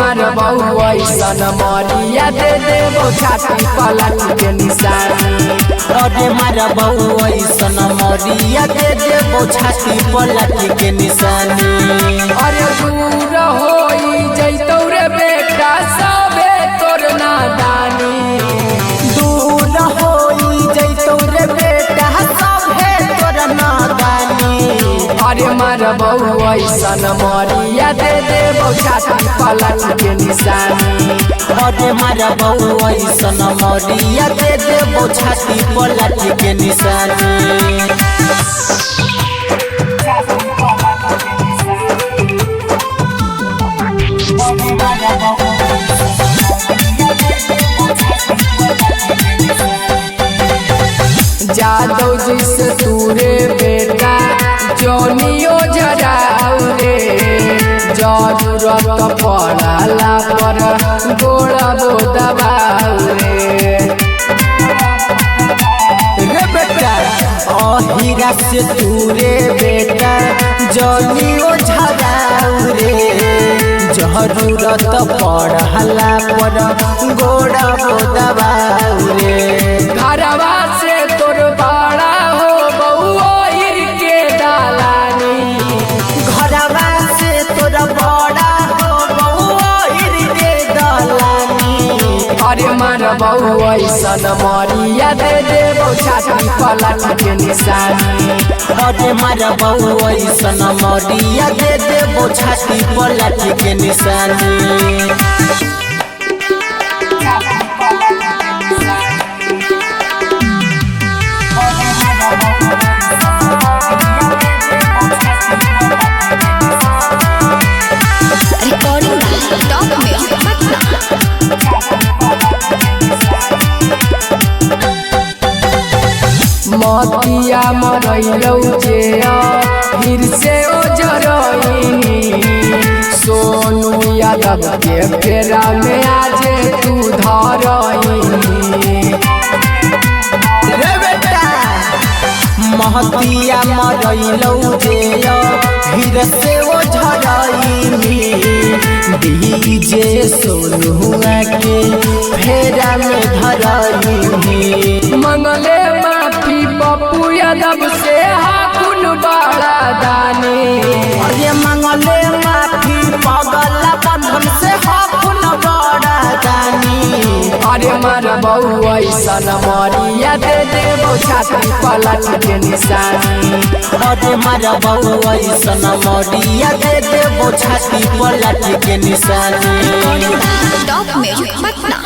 मारबऊ ऐसन मरिया दे देबो छाती पलट के निशानी। अरे मारबऊ ऐसन मरिया दे देबो छाती पलट के निशानी। अरे दूर होई जैतौ रे बेटा सबे तोर नादानी। दूर होई जैतौ रे बेटा सबे तोर नादानी। अरे मारबऊ ऐसन मरिया दे देबो छाती पलट के निशानी। अरे मारबऊ ऐसन मरिया दे देबो छाती पलट के निशानी। जादव जिस तूरे बेटा जोनियो जराऊ रे। जरूरत पड़ला पर गोड़ा बो दबाऊ रे। बेटा अहिरा से तूरे बेटा जोनियो झराऊ रे। जरूरत पड़ला पर गोड़ा बो दबाऊ रे। घरवा से तोर बड़ा हो बउआ हिर के दालानी। घरवा से तोर बड़ा हो बउआ हिर के दालानी। अरे मारबऊ ऐसन मरिया दे देबो छाती पलट के निशानी। अरे मारबऊ ऐसन मरिया दे देबो छाती पलट के निशानी। मतिया मरैलौ जे फिर से ओ जरईनी। सोनू यादव के फेरा में आज तू धरईनी। रे बेटा महतिया मरैलौ जे फिर से ओ झरईनी। डीजे सोनुआ के फेरा में धरईनी। मंगले माफी पप्पू यादव से हाकुन बड़ा दानी। अरे मंगले माफी पगला बंधन से हाकुन बड़ा दानी। अरे मारबऊ ऐसन मरिया दे देबो छाती पलट के निशानी। अरे मारबऊ ऐसन मरिया दे देबो छाती पलट के निशानी। Top music Patna.